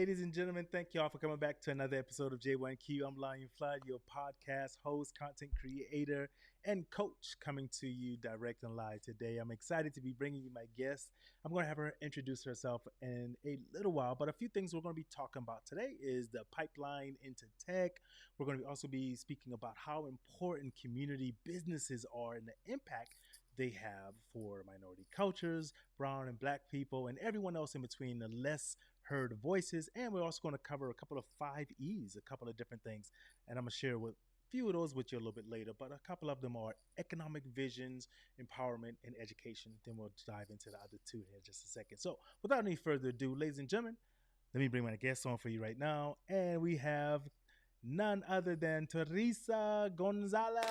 ladies and gentlemen. Thank you all for coming back to another episode of J1Q. I'm Lion Flood, your podcast host, content creator, and coach, coming to you direct and live today. I'm excited to be bringing you my guest. I'm going to have her introduce herself in a little while, but a few things we're going to be talking about today is the pipeline into tech. We're going to also be speaking about how important community businesses are and the impact they have for minority cultures, brown and black people, and everyone else in between, the less heard voices. And we're also going to cover a couple of 5 E's, a couple of different things. And I'm going to share with a few of those with you a little bit later, but a couple of them are economic visions, empowerment, and education. Then we'll dive into the other two here in just a second. So without any further ado, ladies and gentlemen, let me bring my guest on for you right now. And we have none other than Teresa Gonzalez.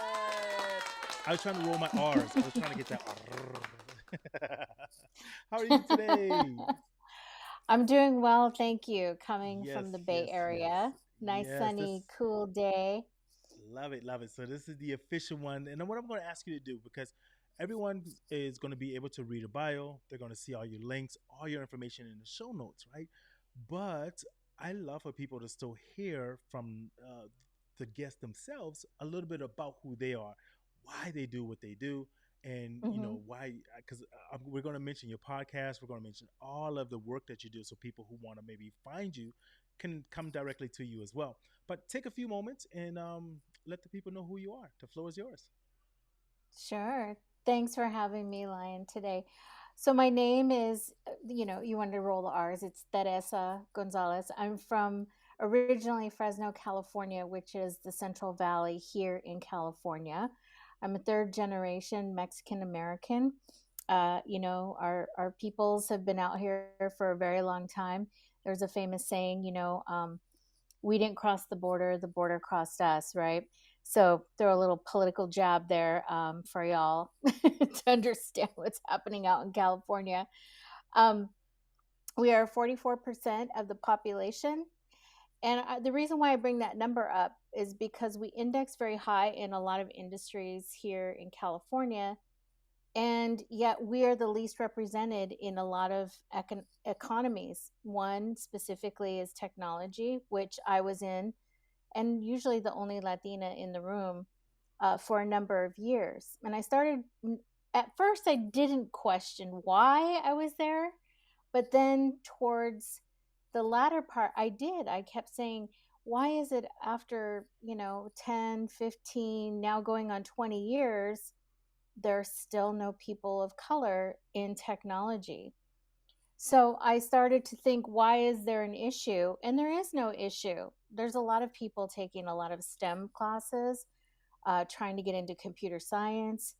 I was trying to roll my R's. I was trying to get that. How are you today? I'm doing well, thank you. Coming Yes, from the Bay yes, yes. Area. Nice Yes, sunny, cool day. love it, love it. So this is the official one. And then what I'm going to ask you to do, because everyone is going to be able to read a bio, they're going to see all your links, all your information in the show notes, right? But I love for people to still hear from the guests themselves a little bit about who they are, why they do what they do, and Hmm. why. Because we're going to mention your podcast, we're going to mention all of the work that you do, so people who want to maybe find you can come directly to you as well. But take a few moments and let the people know who you are. The floor is yours. Sure. Thanks for having me, Lion, today. So my name is, you wanted to roll the R's. It's Teresa Gonzalez. I'm from originally Fresno, California, which is the Central Valley here in California. I'm a third generation Mexican American. Our peoples have been out here for a very long time. There's a famous saying, we didn't cross the border crossed us, right? So throw a little political jab there for y'all to understand what's happening out in California. Um, we are 44% of the population. And the reason why I bring that number up is because we index very high in a lot of industries here in California, and yet we are the least represented in a lot of economies. One specifically is technology, which I was in, and usually the only Latina in the room for a number of years. And I started, at first, I didn't question why I was there, but then towards the latter part, I did. I kept saying, why is it after, 10, 15, now going on 20 years, there's still no people of color in technology? So I started to think, why is there an issue? And there is no issue. There's a lot of people taking a lot of STEM classes, trying to get into computer science,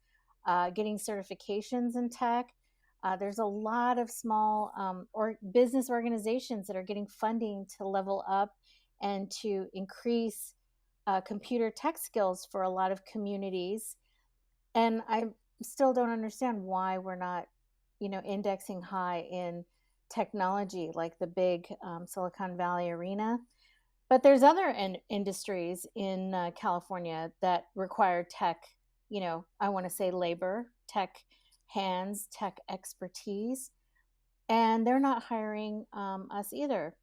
getting certifications in tech. There's a lot of small or business organizations that are getting funding to level up and to increase computer tech skills for a lot of communities. And I still don't understand why we're not, indexing high in technology like the big Silicon Valley arena. But there's other industries in California that require tech, I want to say labor, tech hands, tech expertise, and they're not hiring us either.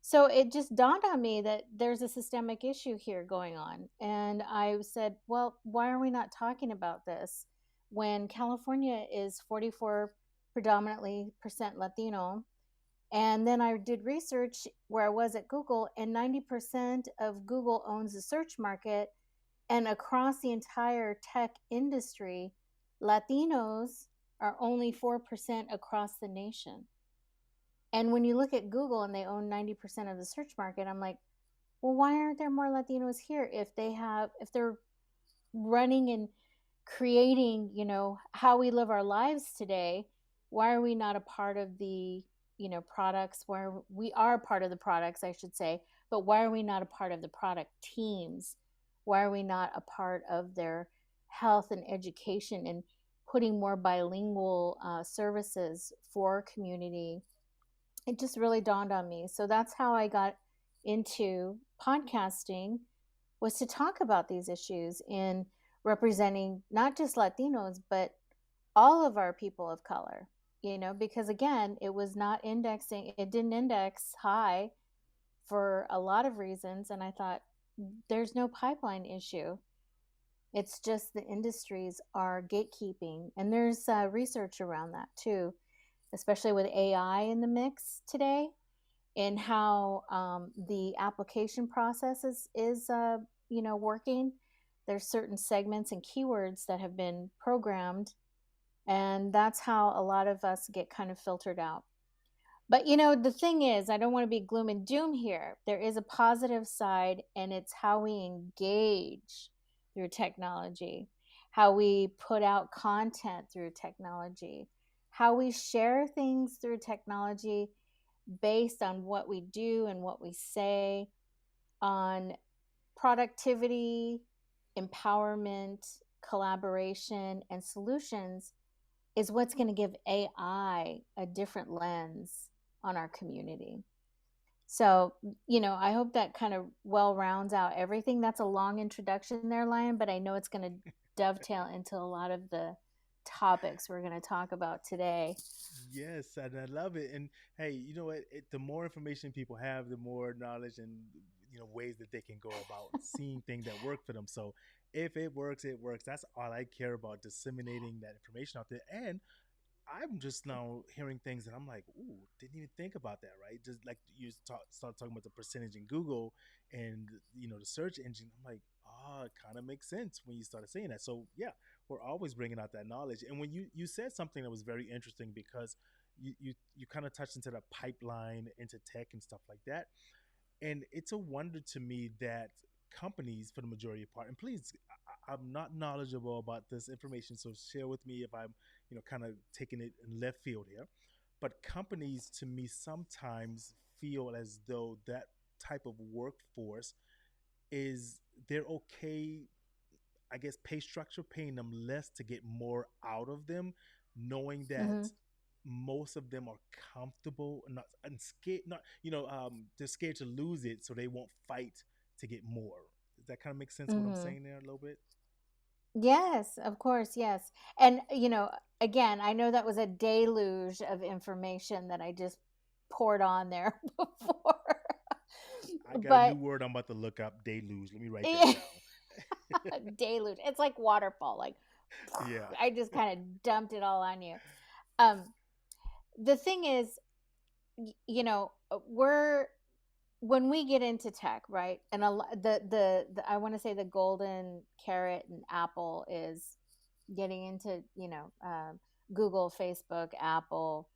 So it just dawned on me that there's a systemic issue here going on. And I said, well, why are we not talking about this when California is 44 predominantly percent Latino? And then I did research where I was at Google, and 90% of Google owns the search market. And across the entire tech industry, Latinos are only 4% across the nation. And when you look at Google and they own 90% of the search market, I'm like, well, why aren't there more Latinos here if they're running and creating, how we live our lives today? Why are we not a part of the, products where we are a part of the products, I should say, but why are we not a part of the product teams? Why are we not a part of their health and education and putting more bilingual services for community? It just really dawned on me. So that's how I got into podcasting, was to talk about these issues in representing not just Latinos, but all of our people of color, because again, it was not indexing, it didn't index high for a lot of reasons. And I thought, there's no pipeline issue. It's just the industries are gatekeeping. And there's research around that too, especially with AI in the mix today, and how the application process is working. There's certain segments and keywords that have been programmed, and that's how a lot of us get kind of filtered out. But the thing is, I don't want to be gloom and doom here. There is a positive side, and it's how we engage through technology, how we put out content through technology, how we share things through technology based on what we do and what we say, on productivity, empowerment, collaboration, and solutions, is what's going to give AI a different lens on our community. So, I hope that kind of well rounds out everything. That's a long introduction there, Lion, but I know it's going to dovetail into a lot of the topics we're going to talk about today. Yes, and I love it. And hey, you know what? The more information people have, the more knowledge and ways that they can go about seeing things that work for them. So if it works, it works. That's all I care about, disseminating that information out there. And I'm just now hearing things that I'm like, ooh, didn't even think about that, right? Just like you start talking about the percentage in Google and the search engine. I'm like, oh, it kind of makes sense when you started saying that. So yeah, we're always bringing out that knowledge. And when you said something that was very interesting, because you kind of touched into the pipeline into tech and stuff like that, and it's a wonder to me that companies, for the majority of part, and please, I'm not knowledgeable about this information, so share with me if I'm kind of taking it in left field here, but companies to me sometimes feel as though that type of workforce is, they're okay, I guess, pay structure, paying them less to get more out of them, knowing that Mm-hmm. most of them are comfortable and not and scared, not they're scared to lose it, so they won't fight to get more. Does that kind of make sense what I'm Mm-hmm. saying there a little bit? Yes, of course, yes. And again, I know that was a deluge of information that I just poured on there before. I got a new But word I'm about to look up: deluge. Let me write that down. deluge. It's like waterfall. Like Yeah. I just kind of dumped it all on you. Um, the thing is, we're when we get into tech, right? And the I want to say the golden carrot and apple is getting into Google, Facebook, Apple,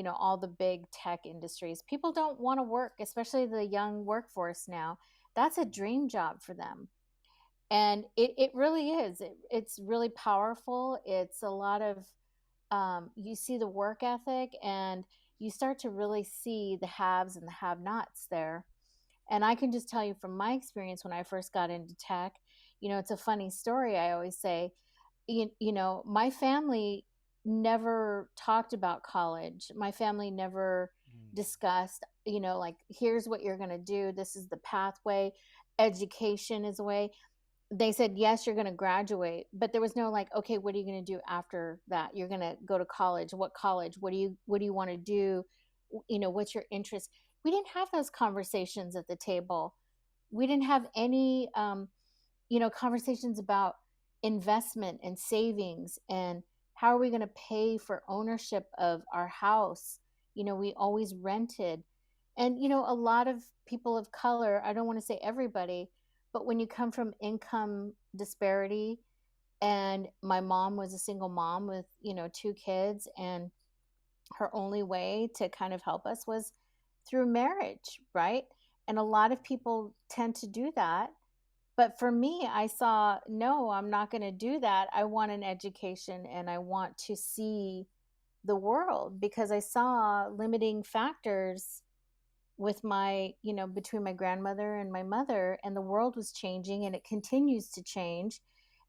all the big tech industries. People don't want to work, especially the young workforce now. That's a dream job for them, and it really is. It's really powerful. It's a lot of you see the work ethic, and you start to really see the haves and the have nots there. And I can just tell you from my experience when I first got into tech, it's a funny story. I always say, my family never talked about college. My family never Mm. discussed, like, here's what you're going to do. This is the pathway. Education is a way. They said, yes, you're going to graduate, but there was no like, okay, what are you going to do after that? You're going to go to college. What college? What do you want to do? What's your interest? We didn't have those conversations at the table. We didn't have any conversations about investment and savings, and how are we going to pay for ownership of our house. We always rented. And a lot of people of color, I don't want to say everybody, but when you come from income disparity, and my mom was a single mom with two kids, and her only way to kind of help us was through marriage, right? And a lot of people tend to do that. But for me, I saw, no, I'm not going to do that. I want an education, and I want to see the world, because I saw limiting factors with between my grandmother and my mother, and the world was changing, and it continues to change.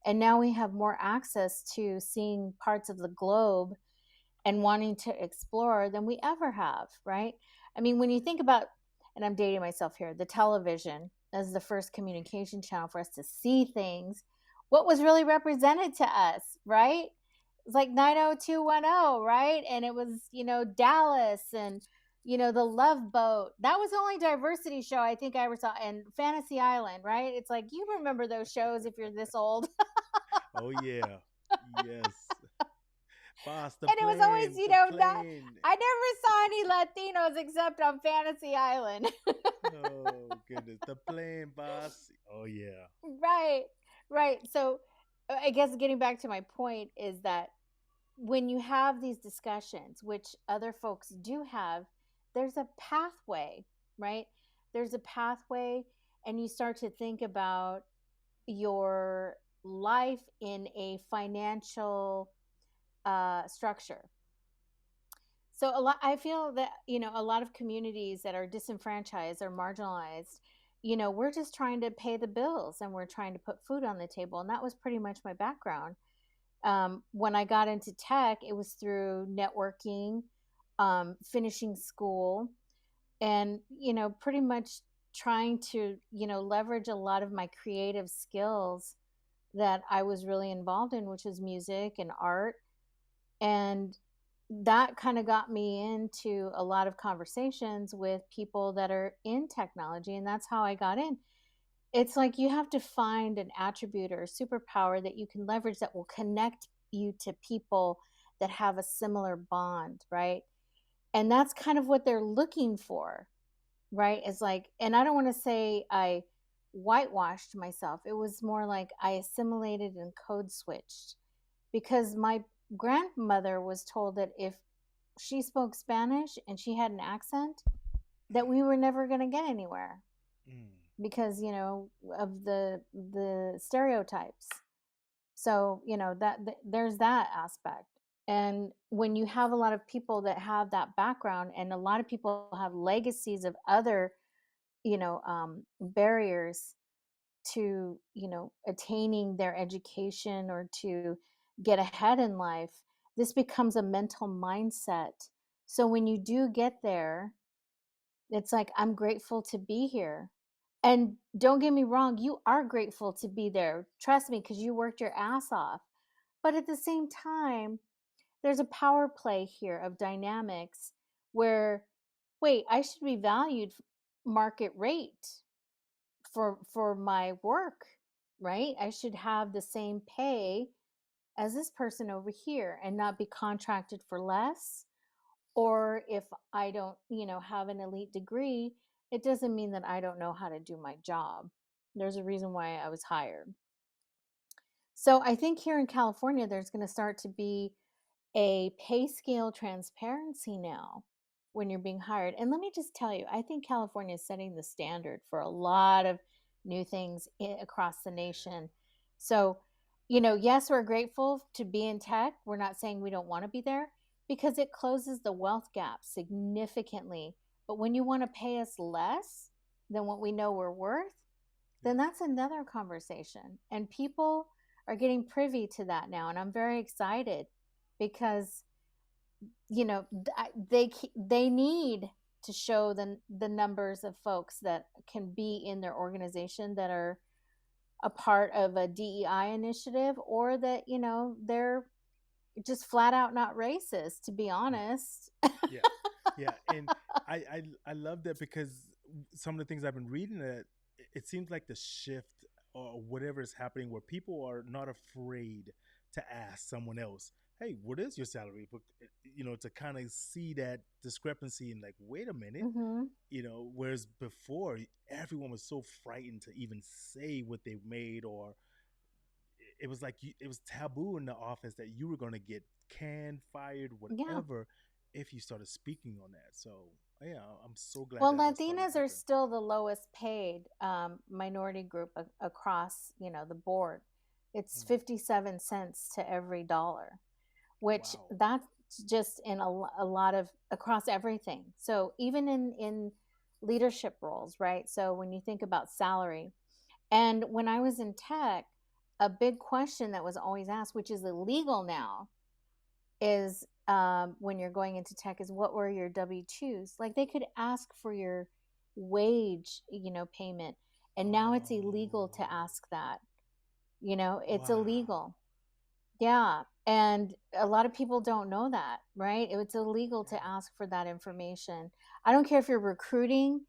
And now we have more access to seeing parts of the globe and wanting to explore than we ever have, right? I mean, when you think about, and I'm dating myself here, the television as the first communication channel for us to see things, what was really represented to us, right? It's like 90210, right? And it was, Dallas and The Love Boat. That was the only diversity show I think I ever saw. And Fantasy Island, right? It's like you remember those shows if you're this old. Oh yeah. Yes. Boss, the And it was always, plane, the not. plane. I never saw any Latinos except on Fantasy Island. Oh goodness. The plane, boss. Oh yeah. Right, right. So, I guess getting back to my point is that when you have these discussions, which other folks do have, there's a pathway, right? There's a pathway, and you start to think about your life in a financial structure. So a lot, I feel that a lot of communities that are disenfranchised or marginalized, we're just trying to pay the bills and we're trying to put food on the table, and that was pretty much my background. When I got into tech, it was through networking, finishing school, and pretty much trying to leverage a lot of my creative skills that I was really involved in, which was music and art. And that kind of got me into a lot of conversations with people that are in technology. And that's how I got in. It's like you have to find an attribute or a superpower that you can leverage that will connect you to people that have a similar bond, right? And that's kind of what they're looking for, right? Is like, and I don't want to say I whitewashed myself. It was more like I assimilated and code switched because my grandmother was told that if she spoke Spanish and she had an accent, that we were never going to get anywhere Mm. because of the stereotypes. So there's that aspect. And when you have a lot of people that have that background, and a lot of people have legacies of other barriers to attaining their education or to get ahead in life, this becomes a mental mindset. So when you do get there, it's like, I'm grateful to be here. And don't get me wrong, you are grateful to be there, trust me, because you worked your ass off. But at the same time, there's a power play here of dynamics where, wait, I should be valued market rate for my work, right? I should have the same pay as this person over here and not be contracted for less. Or if I don't, have an elite degree, it doesn't mean that I don't know how to do my job. There's a reason why I was hired. So I think here in California, there's going to start to be a pay scale transparency now when you're being hired. And let me just tell you, I think California is setting the standard for a lot of new things across the nation. So, yes, we're grateful to be in tech. We're not saying we don't want to be there because it closes the wealth gap significantly. But when you want to pay us less than what we know we're worth, then Yeah. that's another conversation. And people are getting privy to that now. And I'm very excited because they need to show the numbers of folks that can be in their organization that are a part of a DEI initiative, or that they're just flat out not racist, to be Mm. honest. Yeah. Yeah. And I love that because some of the things I've been reading that it seems like the shift or whatever is happening where people are not afraid to ask someone else, hey, what is your salary? But to kind of see that discrepancy and like, wait a minute, Hmm. whereas before everyone was so frightened to even say what they made, or it was like it was taboo in the office that you were going to get canned, fired, Yeah. whatever, if you started speaking on that. So yeah, I'm so glad Well, that that's starting to Latinas are happen. still the lowest paid minority group across the board. It's Mm. 57 cents to every dollar, which Wow. that's just in a lot of across everything. So even in leadership roles, right? So when you think about salary, and when I was in tech, a big question that was always asked, which is illegal now, is when you're going into tech, is what were your W-2s? Like they could ask for your wage, payment, and now it's illegal to Oh, ask that. It's wow. illegal. Yeah. And a lot of people don't know that, right? It's illegal to Yeah. ask for that information. I don't care if you're recruiting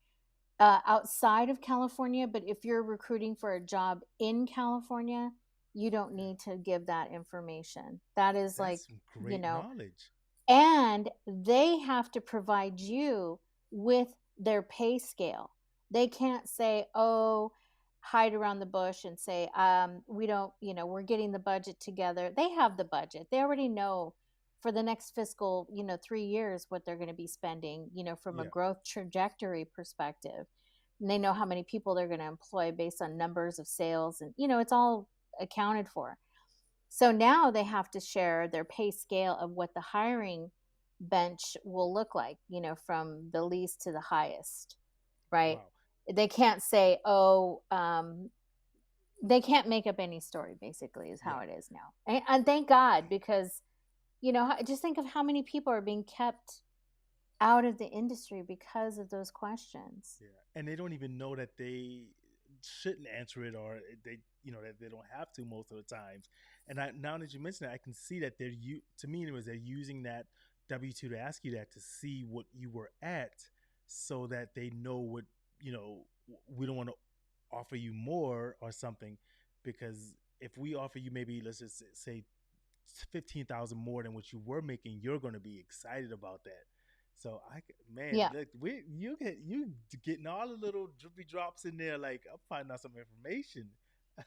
outside of California, but if you're recruiting for a job in California, you don't Yeah. need to give that information. That is like, That's some you great know, knowledge. and they have to provide you with their pay scale. They can't say, "Oh, hide around the bush and say, we don't, we're getting the budget together." They have the budget. They already know for the next fiscal, 3 years what they're going to be spending, from a Yeah. growth trajectory perspective. And they know how many people they're going to employ based on numbers of sales. And, it's all accounted for. So now they have to share their pay scale of what the hiring bench will look like, from the least to the highest, right? Wow. They can't say, oh, they can't make up any story, basically, is how Yeah. it is now. And thank God, because, just think of how many people are being kept out of the industry because of those questions. Yeah, and they don't even know that they shouldn't answer it, or they, that they don't have to most of the times. And now that you mention it, I can see that to me, it was they're using that W-2 to ask you that to see what you were at, so that they know what, we don't want to offer you more or something, because if we offer you, maybe let's just say 15,000 more than what you were making, you're going to be excited about that. So man, Yeah. look, you getting all the little drippy drops in there. Like, I'm finding out some information.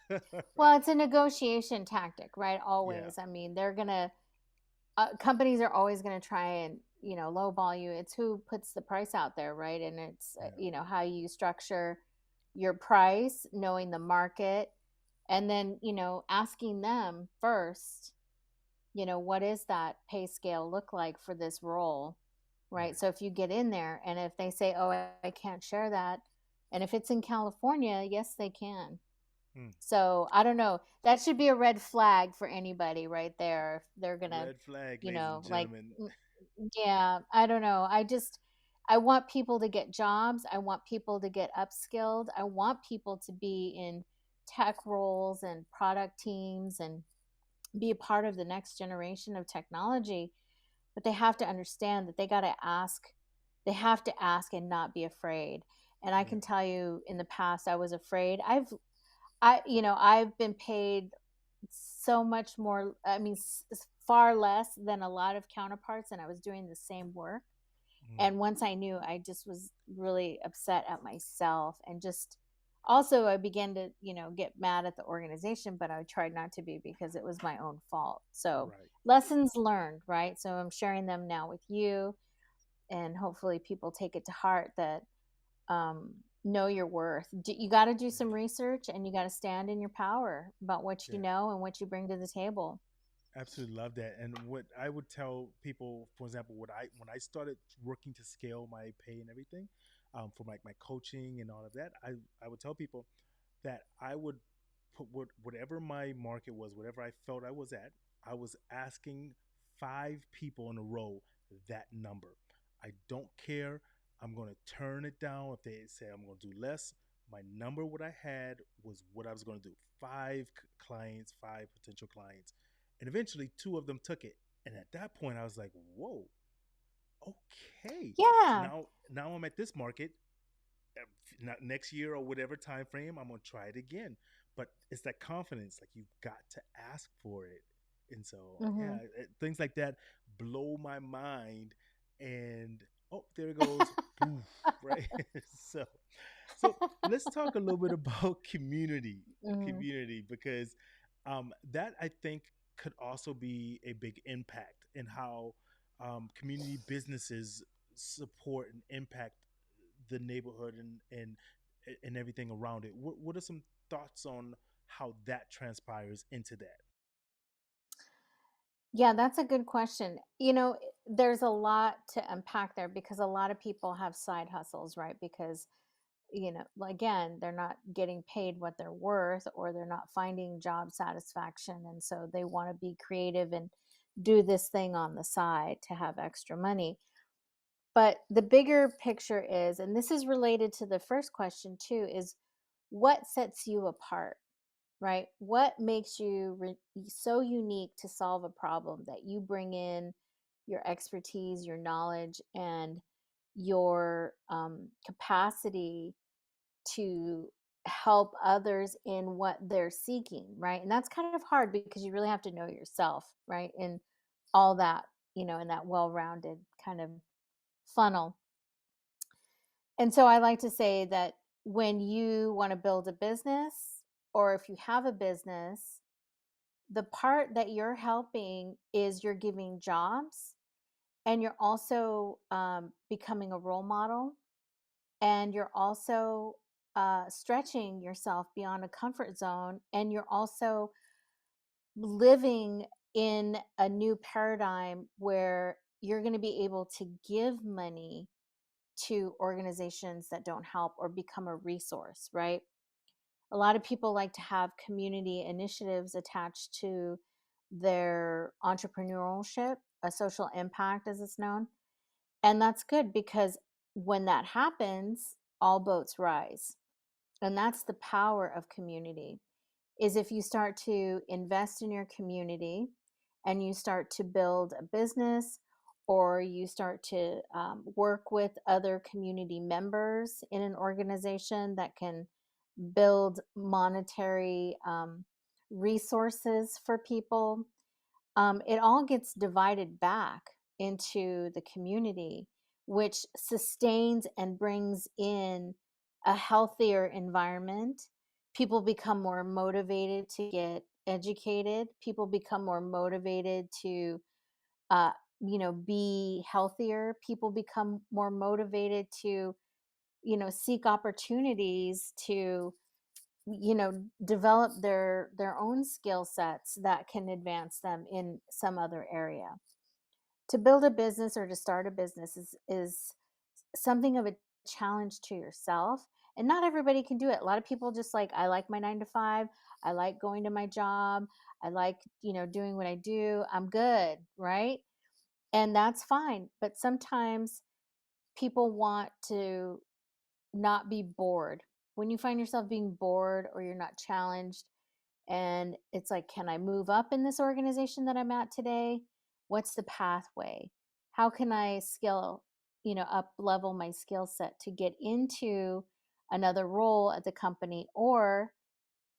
Right? Well, it's a negotiation tactic, right? Yeah, Always. I mean, they're going to companies are always going to try and lowball you. It's who puts the price out there, right? And it's yeah, how you structure your price, knowing the market, and then asking them first, what is that pay scale look like for this role, right? right. So if you get in there and if they say, oh, I can't share that, and if it's in California, yes, they can. Hmm. So I don't know. That should be a red flag for anybody right there. If they're gonna, Red flag, ladies and like, gentlemen. yeah, I don't know. I want people to get jobs. I want people to get upskilled. I want people to be in tech roles and product teams and be a part of the next generation of technology. But they have to understand that they got to ask. They have to ask and not be afraid. And I Yeah, can tell you, in the past, I was afraid. I've been paid so much more. I mean, far less than a lot of counterparts, and I was doing the same work. mm, And once I knew, I just was really upset at myself, and just also I began to, get mad at the organization, but I tried not to be because it was my own fault. So right. lessons learned, right? So I'm sharing them now with you, and hopefully people take it to heart that know your worth. You got to do Yeah, some research, and you got to stand in your power about what you yeah. know and what you bring to the table. Absolutely love that. And what I would tell people, for example, when I started working to scale my pay and everything, for my coaching and all of that, I would tell people that I would put whatever my market was, whatever I felt I was at, I was asking 5 people in a row that number. I don't care. I'm going to turn it down if they say I'm going to do less. My number, what I had, was what I was going to do. Five clients, five potential clients, and eventually 2 of them took it. And at that point, I was like, whoa, okay. So Yeah. now I'm at this market. Not next year or whatever time frame, I'm gonna try it again. But it's that confidence, like, you've got to ask for it. And so, Hmm. yeah, things like that blow my mind. And oh, there it goes, poof, right. so so let's talk a little bit about Hmm. community, because that, I think, could also be a big impact in how community businesses support and impact the neighborhood and everything around it. What are some thoughts on how that transpires into that? Yeah, that's a good question. There's a lot to unpack there because a lot of people have side hustles, right? Because, again, they're not getting paid what they're worth, or they're not finding job satisfaction. And so they want to be creative and do this thing on the side to have extra money. But the bigger picture is, and this is related to the first question too, is what sets you apart? right? What makes you so unique to solve a problem that you bring in your expertise, your knowledge, and your capacity to help others in what they're seeking, right? And that's kind of hard because you really have to know yourself, right? And all that, in that well rounded kind of funnel. And so I like to say that when you want to build a business, or if you have a business, the part that you're helping is you're giving jobs, and you're also becoming a role model, and you're also stretching yourself beyond a comfort zone, and you're also living in a new paradigm where you're going to be able to give money to organizations that don't help or become a resource, right? A lot of people like to have community initiatives attached to their entrepreneurship, a social impact as it's known. And that's good because when that happens, all boats rise. And that's the power of community. Is if you start to invest in your community and you start to build a business, or you start to work with other community members in an organization that can build monetary resources for people, it all gets divided back into the community, which sustains and brings in a healthier environment. People become more motivated to get educated. People become more motivated to, uh, be healthier. People become more motivated to, seek opportunities to, develop their own skill sets that can advance them in some other area. To build a business or to start a business is something of a challenge to yourself, and not everybody can do it. A lot of people just like, I like my 9 to 5, I like going to my job, I like, doing what I do, I'm good, right? And that's fine, but sometimes people want to not be bored. When you find yourself being bored or you're not challenged, and it's like, can I move up in this organization that I'm at today? What's the pathway? How can I up level my skill set to get into another role at the company? Or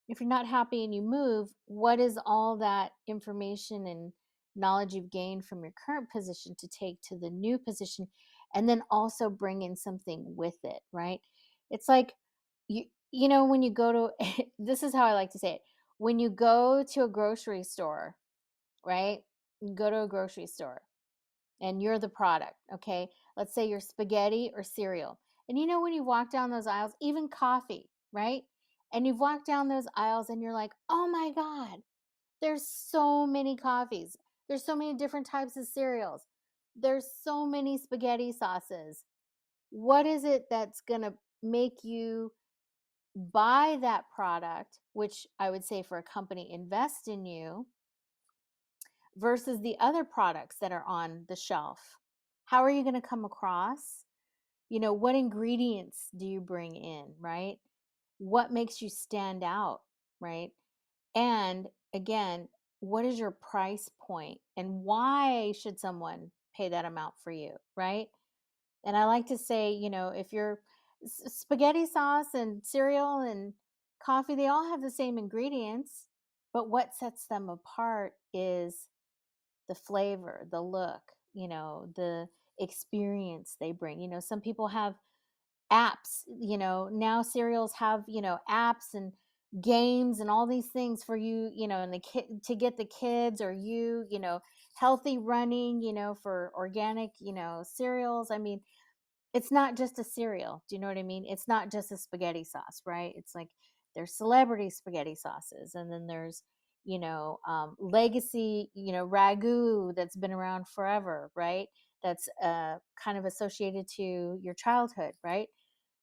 if you're not happy and you move, what is all that information and knowledge you've gained from your current position to take to the new position, and then also bring in something with it, right? It's like, when you go to this is how I like to say it. When you go to a grocery store, right? You go to a grocery store and you're the product, okay? Let's say you're spaghetti or cereal. And when you walk down those aisles, even coffee, right? And you've walked down those aisles and you're like, oh my God, there's so many coffees. There's so many different types of cereals. There's so many spaghetti sauces. What is it that's going to make you buy that product, which I would say for a company, invest in you, versus the other products that are on the shelf? How are you going to come across? What ingredients do you bring in, right? What makes you stand out, right? And again, what is your price point and why should someone pay that amount for you, right? And I like to say, if you're spaghetti sauce and cereal and coffee, they all have the same ingredients, but what sets them apart is the flavor, the look, the experience they bring. Some people have apps, now cereals have, apps and games and all these things for you, and the kid to get the kids, or healthy running, for organic, cereals. I mean, it's not just a cereal. Do you know what I mean? It's not just a spaghetti sauce, right? It's like there's celebrity spaghetti sauces, and then there's, legacy, ragu that's been around forever, right? That's kind of associated to your childhood, right?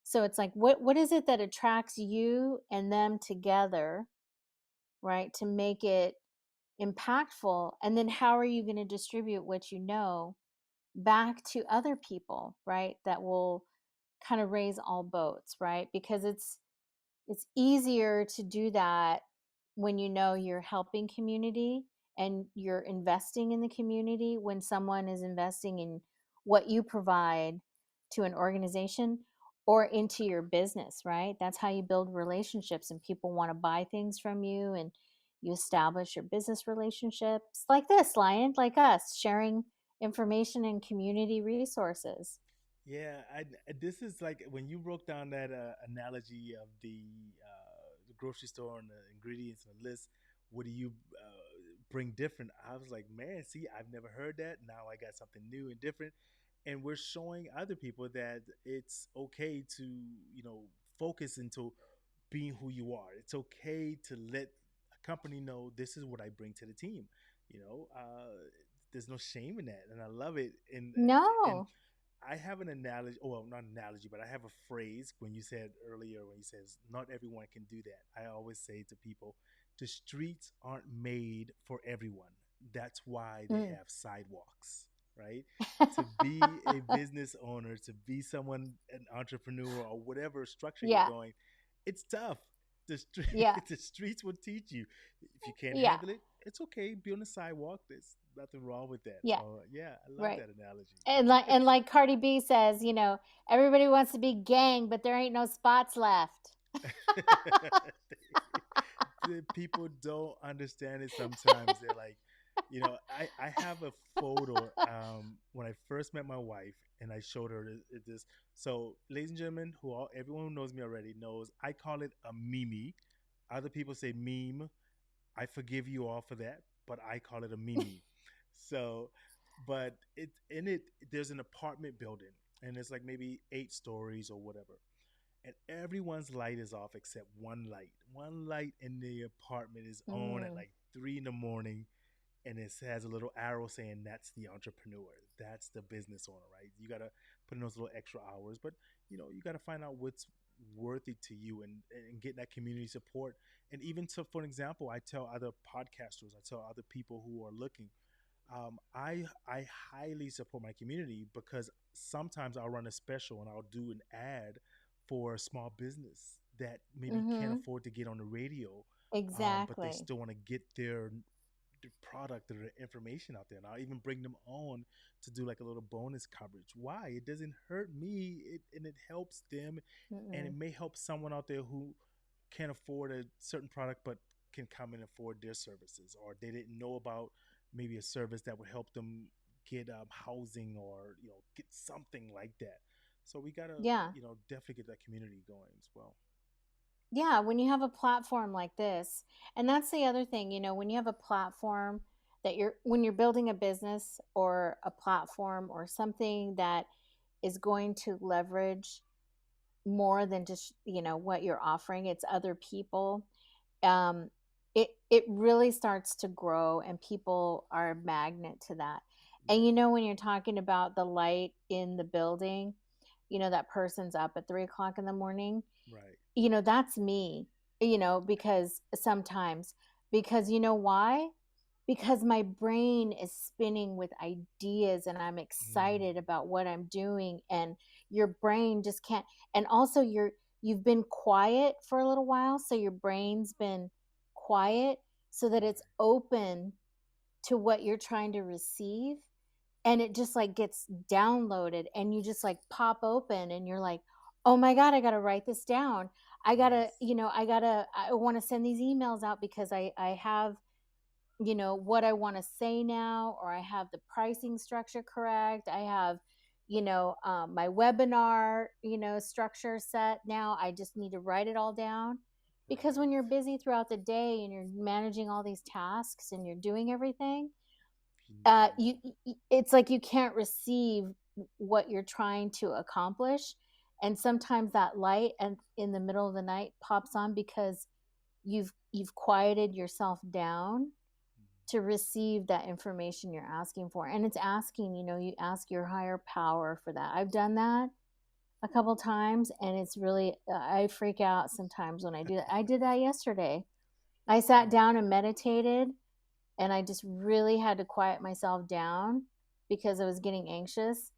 So it's like, what is it that attracts you and them together, right? To make it impactful, and then how are you going to distribute what back to other people, right? That will kind of raise all boats, right? Because it's easier to do that when you know you're helping community and you're investing in the community, when someone is investing in what you provide to an organization or into your business, right? That's how you build relationships and people want to buy things from you, and you establish your business relationships like this, Lion, like us, sharing information and community resources. Yeah, this is like when you broke down that analogy of the grocery store and the ingredients and the list. What do you bring different? I was like, man, see, I've never heard that. Now I got something new and different, and we're showing other people that it's okay to focus into being who you are. It's okay to let a company know this is what I bring to the team. You know, there's no shame in that, and I love it. And No. I have an analogy, well, not an analogy, but I have a phrase when you said earlier, when you says not everyone can do that. I always say to people, the streets aren't made for everyone. That's why they Mm. have sidewalks, right? To be a business owner, to be someone, an entrepreneur, or whatever structure you're Yeah. going, it's tough. The street, Yeah. the streets will teach you. If you can't Yeah. handle it, it's okay. Be on the sidewalk. There's nothing wrong with that. Yeah. So yeah, I love Right. that analogy. And like Cardi B says, everybody wants to be gang, but there ain't no spots left. The people don't understand it sometimes. They're like, I have a photo when I first met my wife, and I showed her this. So, ladies and gentlemen, everyone who knows me already knows I call it a meme. Other people say meme. I forgive you all for that, but I call it a meme. So, but there's an apartment building, and it's like maybe 8 stories or whatever, and everyone's light is off except one light. One light in the apartment is on at Mm, like 3 in the morning, and it has a little arrow saying that's the entrepreneur, that's the business owner, right? You gotta put in those little extra hours, but you gotta find out what's worthy to you, and get that community support. And even to, for an example, I tell other podcasters, I tell other people who are looking, I highly support my community, because sometimes I'll run a special and I'll do an ad for a small business that maybe can't mhm. afford to get on the radio, but they Exactly. still want to get their product or their information out there. And I'll even bring them on to do like a little bonus coverage. Why? It doesn't hurt me, and it helps them, and it Mm-mm. may help someone out there who can't afford a certain product but can come and afford their services, or they didn't know about maybe a service that would help them get housing, or get something like that. So we gotta Yeah. definitely get that community going as well. Yeah, when you have a platform like this, and that's the other thing, when you have a platform that when you're building a business or a platform or something that is going to leverage more than just, what you're offering, it's other people. um it really starts to grow and people are a magnet to that. And Yeah, when you're talking about the light in the building, that person's up at 3 o'clock in the morning, right. that's me, because sometimes, because why? Because my brain is spinning with ideas and I'm Mm, excited about what I'm doing, and your brain just can't. And also you've been quiet for a little while, so your brain's been quiet so that it's right. open to what you're trying to receive, and it just like gets downloaded and you just like pop open and you're like, oh my god, I gotta write this down. I gotta, Yes. I want to send these emails out because I have, what I want to say now, or I have the pricing structure correct. I have, my webinar, structure set now. I just need to write it all down. Because Right. when you're busy throughout the day and you're managing all these tasks and you're doing everything, it's like you can't receive what you're trying to accomplish. And sometimes that light and in the middle of the night pops on because you've quieted yourself down to receive that information you're asking for. And it's asking, you ask your higher power for that. I've done that a couple times, and it's really, I freak out sometimes when I do that. I did that yesterday. I sat Right. down and meditated, and I just really had to quiet myself down because I was getting anxious.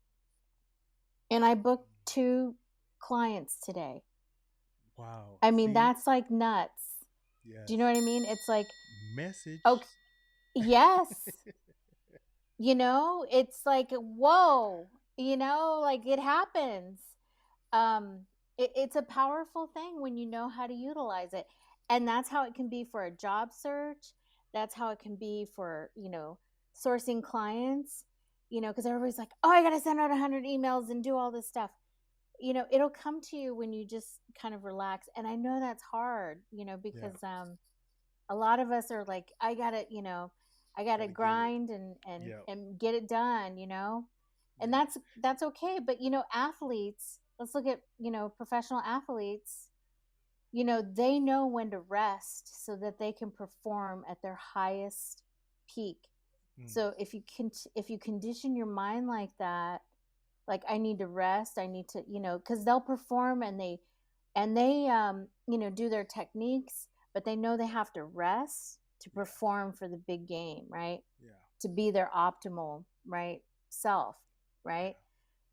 And I booked 2 clients today. Wow. I mean, See, that's like nuts. Do you know Yes. what I mean? It's like, Message. okay, yes, it's like, whoa, like it happens. um it's a powerful thing when you know how to utilize it. And that's how it can be for a job search. That's how it can be for sourcing clients, because everybody's like, oh, I gotta send out 100 emails and do all this stuff. It'll come to you when you just kind of relax. And I know that's hard, Yeah. because a lot of us are like, I gotta Gotta get it. grind and and Yeah. and get it done, and Yeah. that's okay. But athletes, let's look at professional athletes. They know when to rest so that they can perform at their highest peak. Mm. So if you condition your mind like that, like, I need to rest, I need to, because they'll perform, and they do their techniques, but they know they have to rest to Yeah. perform for the big game, right? Yeah. To be their optimal, right, self, right?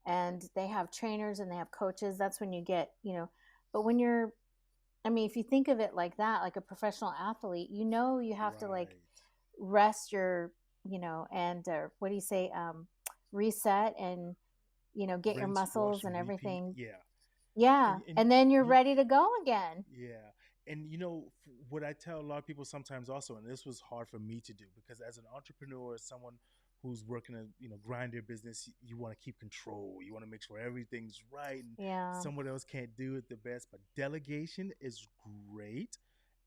Yeah. And they have trainers and they have coaches. That's when you get, but when you're, I mean, if you think of it like that, like a professional athlete, you have to, like, Right. rest your, and what do you say, reset, and get your Rinse, wash, muscles and and repeat. everything. Yeah. Yeah, And and then you're you, ready to go again. yeah. And what I tell a lot of people sometimes also, and this was hard for me to do because as an entrepreneur, as someone who's working a grind their business, you want to keep control. You want to make sure everything's right, and Yeah. someone else can't do it the best. But delegation is great,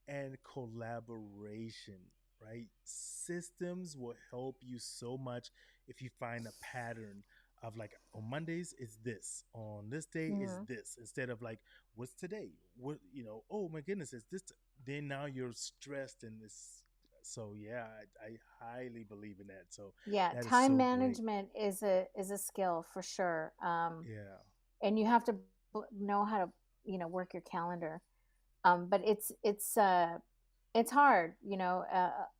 and collaboration, right? Systems will help you so much if you find a pattern of like on Mondays is this, on this day is Hmm. this, instead of like what's today, what oh my goodness, is this then now you're stressed and this. So yeah, I highly believe in that. So Yeah, that is time so great. management is a skill for sure. Yeah. And you have to know how to work your calendar. But it's hard,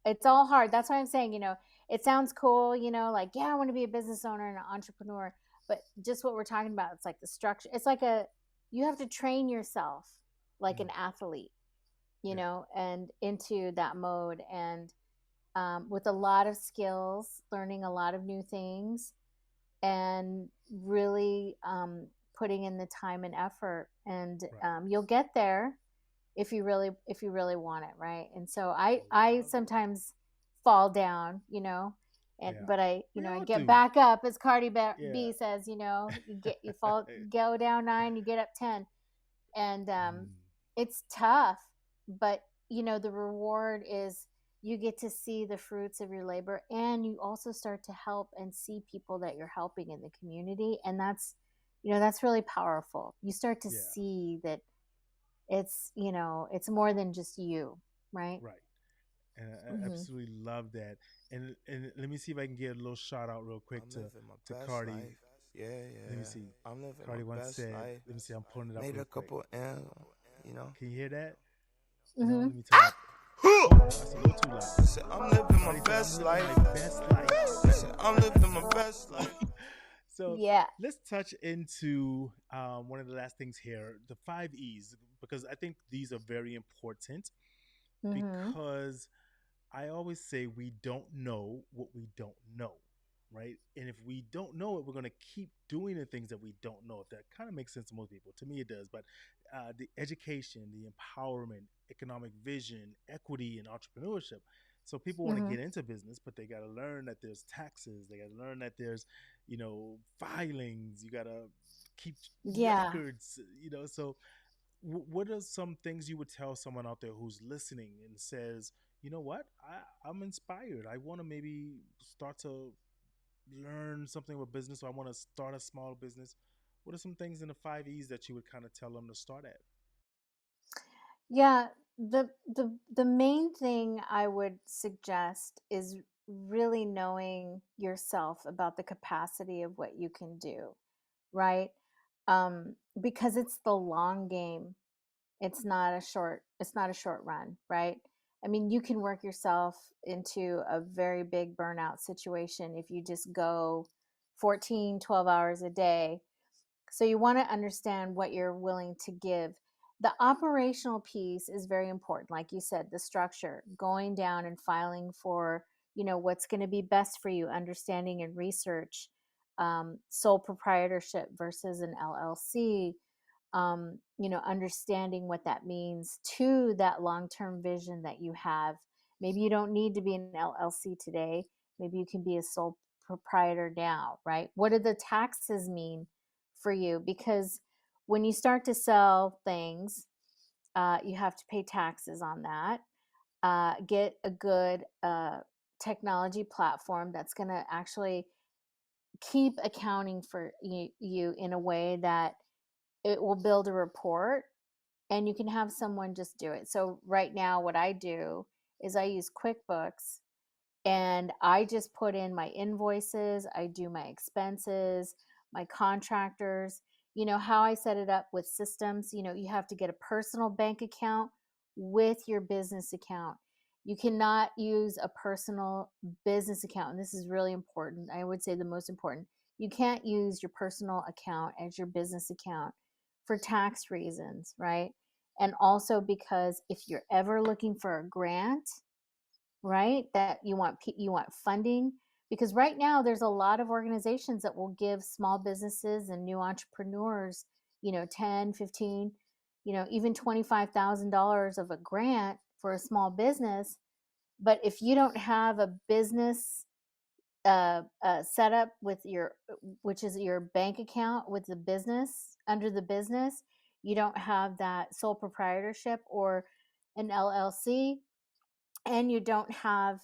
it's all hard. That's why I'm saying, it sounds cool, like, yeah, I want to be a business owner and an entrepreneur. But just what we're talking about, it's like the structure. It's like you have to train yourself like Mm, an athlete, yeah. and into that mode. And with a lot of skills, learning a lot of new things, and really putting in the time and effort. And Right. you'll get there if you really want it, right? And so I I love it. sometimes fall down, and Yeah. but I We I all get do. back up, as Cardi Yeah. B says. You fall, go down 9, you get up 10. And Mm, it's tough, but the reward is you get to see the fruits of your labor, and you also start to help and see people that you're helping in the community. And that's really powerful. You start to yeah. see that it's more than just you, right? Right. And I Hmm. absolutely love that. And let me see if I can get a little shout out real quick I'm living my to best Cardi. life. Yeah, Let me yeah. see. I'm living my Cardi once best said, life. let me see, I'm pulling it up Made real a quick. couple M's, you know. Can you hear that? No, Hmm. let me turn up. Oh, that's a little too loud. I said, I'm living my Cardi said, I'm best living life. my best life. I said, I'm living my best life. So Yeah. let's touch into one of the last things here, the 5 E's, because I think these are very important Hmm. because I always say we don't know what we don't know, right? And if we don't know it, we're going to keep doing the things that we don't know. If that kind of makes sense to most people, to me it does. But the education, the empowerment, economic vision, equity, and entrepreneurship. So people want to Hmm. get into business, but they got to learn that there's taxes. They got to learn that there's, filings. You got to keep Yeah. records. So what are some things you would tell someone out there who's listening and says, you know what, I'm inspired, I want to maybe start to learn something with business, or I want to start a small business? What are some things in the 5 E's that you would kind of tell them to start at? Yeah, the main thing I would suggest is really knowing yourself about the capacity of what you can do, right? Because it's the long game. It's not a short run, right? I mean, you can work yourself into a very big burnout situation if you just go 14, 12 hours a day. So you want to understand what you're willing to give. The operational piece is very important. Like you said, the structure, going down and filing for, what's going to be best for you, understanding and research, sole proprietorship versus an LLC, understanding what that means to that long-term vision that you have. Maybe you don't need to be an LLC today. Maybe you can be a sole proprietor now, right? What do the taxes mean for you? Because when you start to sell things, you have to pay taxes on that. Get a good technology platform that's going to actually keep accounting for you in a way that it will build a report, and you can have someone just do it. So right now what I do is I use QuickBooks, and I just put in my invoices, I do my expenses, my contractors. How I set it up with systems, you have to get a personal bank account with your business account. You cannot use a personal business account. And this is really important. I would say the most important. You can't use your personal account as your business account for tax reasons, right? And also because if you're ever looking for a grant, right, that you want funding, because right now there's a lot of organizations that will give small businesses and new entrepreneurs 10, 15, even $25,000 of a grant for a small business. But if you don't have a business set up with your, which is your bank account with the business, under the business, you don't have that sole proprietorship or an LLC, and you don't have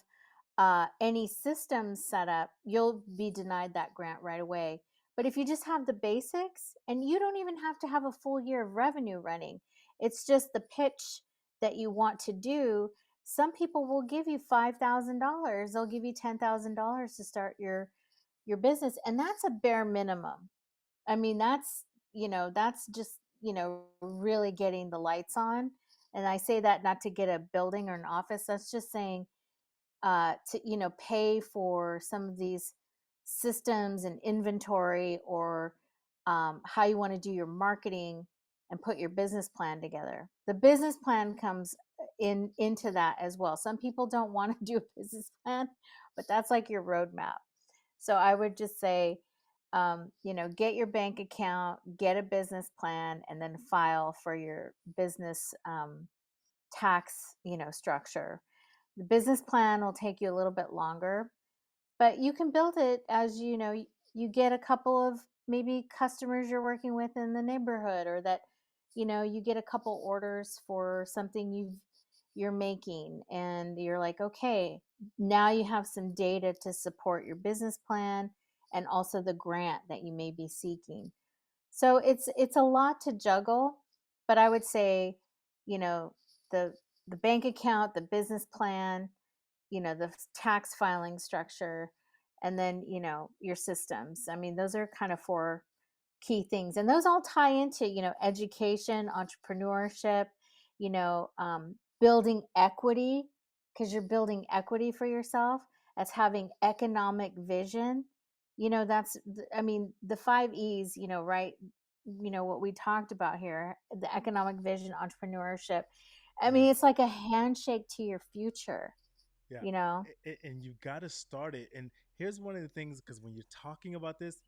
any systems set up, you'll be denied that grant right away. But if you just have the basics, and you don't even have to have a full year of revenue running, it's just the pitch that you want to do. Some people will give you $5,000. They'll give you $10,000 to start your business, and that's a bare minimum. I mean, that's just really getting the lights on. And I say that not to get a building or an office. That's just saying to pay for some of these systems and inventory, or how you want to do your marketing and put your business plan together. The business plan comes into that as well. Some people don't want to do a business plan, but that's like your roadmap. So I would just say, get your bank account, get a business plan, and then file for your business tax structure. The business plan will take you a little bit longer, but you can build it as you get a couple of maybe customers you're working with in the neighborhood, or that you get a couple orders for something you're making, and you're like, okay, now you have some data to support your business plan and also the grant that you may be seeking. So it's a lot to juggle, but I would say, you know, the the bank account, the business plan, the tax filing structure, and then, your systems. I mean, those are kind of four key things. And those all tie into, education, entrepreneurship, building equity, because you're building equity for yourself. That's having economic vision. I mean, the 5 E's, right? What we talked about here, the economic vision, entrepreneurship. I mean, Yes. it's like a handshake to your future, Yeah. you know? And you got to start it. And here's one of the things, because when you're talking about this,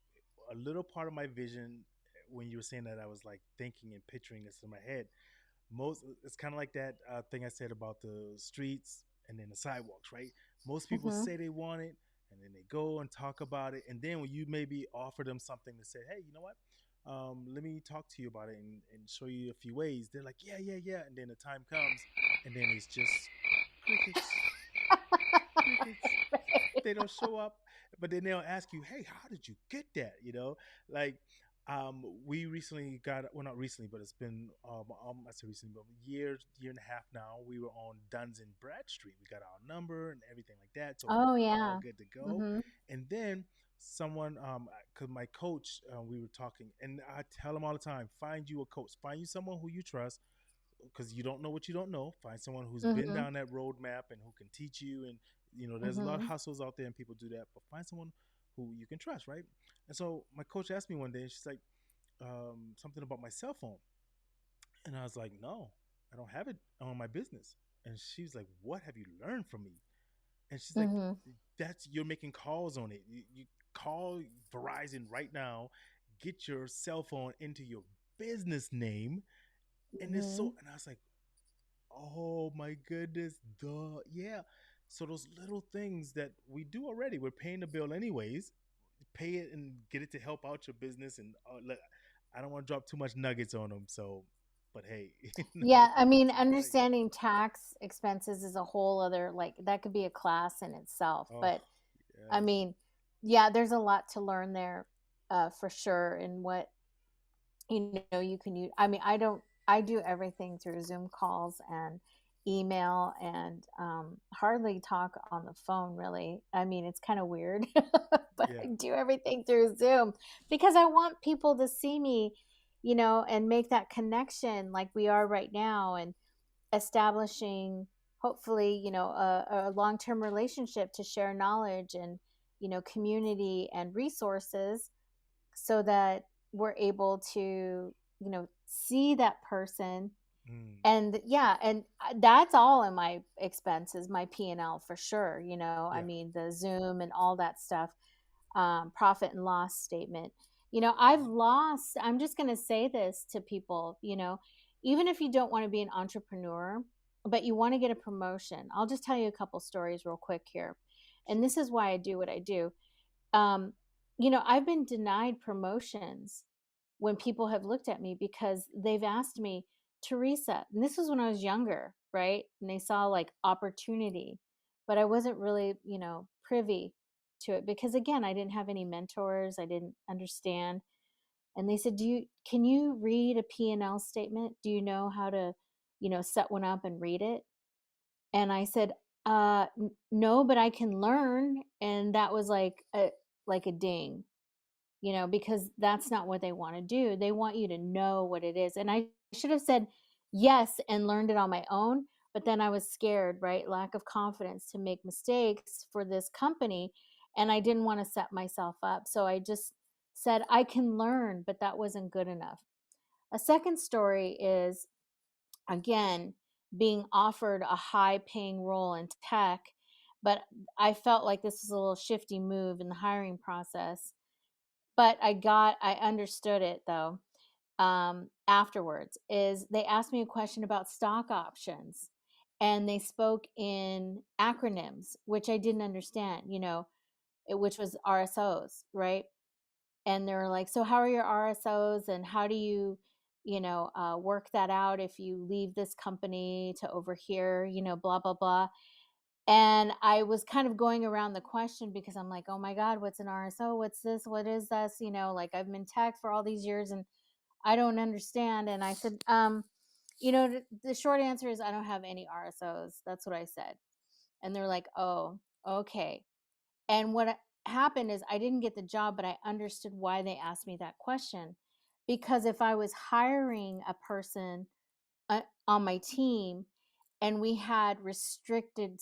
a little part of my vision, when you were saying that, I was like thinking and picturing this in my head. It's kind of like that thing I said about the streets and then the sidewalks, right? Most people Hmm. say they want it, and then they go and talk about it, and then when you maybe offer them something to say, hey, you know what, let me talk to you about it and show you a few ways, they're like, yeah, yeah, yeah, and then the time comes, and then it's just crickets, crickets. They don't show up, but then they'll ask you, hey, how did you get that, like, we recently got, well, not recently, but it's been I say recently, but year and a half now, we were on Duns and Bradstreet. We got our number and everything like that, so we Oh, were all yeah. good to go. Hmm. And then someone, because my coach, we were talking, and I tell him all the time, find you a coach, find you someone who you trust, because you don't know what you don't know. Find someone who's been Hmm. down that roadmap and who can teach you. And there's a lot of Hmm. hustles out there, and people do that. But find someone who you can trust, right? And so my coach asked me one day, and she's like, something about my cell phone, And I was like, no, I don't have it on my business. And she was like, what have you learned from me? And she's like, Mm-hmm. that's you're making calls on it. You call Verizon right now, get your cell phone into your business name. And it's Mm-hmm. so, and I was like, oh my goodness, duh. Yeah. So those little things that we do already, we're paying the bill anyways. Pay it and get it to help out your business. And look, I don't want to drop too much nuggets on them. So, but hey, Yeah, I mean, that's life. understanding tax expenses is a whole other, like, that could be a class in itself. Oh, But I yes. mean, yeah, there's a lot to learn there, for sure. And what, you can use. I mean, I do everything through Zoom calls and email, and hardly talk on the phone, really. I mean, it's kind of weird, but Yeah. I do everything through Zoom because I want people to see me, and make that connection like we are right now, and establishing, hopefully, a long-term relationship to share knowledge and, community and resources, so that we're able to, see that person. Mm, And yeah, and that's all in my expenses, my P&L, for sure. I yeah. mean, the Zoom and all that stuff, profit and loss statement. Mhm. I'm just going to say this to people, even if you don't want to be an entrepreneur, but you want to get a promotion. I'll just tell you a couple stories real quick here. And Sure. this is why I do what I do. um, I've been denied promotions when people have looked at me because they've asked me, Teresa, and this was when I was younger, right? And they saw like opportunity, but I wasn't really, privy to it because, again, I didn't have any mentors. I didn't understand. And they said, can you read a P&L statement? Do you know how to, set one up and read it? And I said, no, but I can learn. And that was like a ding, because that's not what they want to do. They want you to know what it is. And I should have said yes and learned it on my own. But then I was scared, right? Lack of confidence to make mistakes for this company. And I didn't want to set myself up. So I just said, I can learn, but that wasn't good enough. A second story is, again, being offered a high paying role in tech, but I felt like this was a little shifty move in the hiring process. But I understood it, though. Afterwards, is they asked me a question about stock options, and they spoke in acronyms, which I didn't understand, which was RSOs, right? And they were like, so how are your RSOs, and how do you, work that out if you leave this company to over here, blah, blah, blah. And I was kind of going around the question because I'm like, oh my God, what's an RSO? What's this? What is this? Like, I've been tech for all these years and I don't understand. And I said, the short answer is I don't have any RSOs. That's what I said. And they're like, oh, okay. And what happened is I didn't get the job, but I understood why they asked me that question. Because if I was hiring a person on my team and we had restricted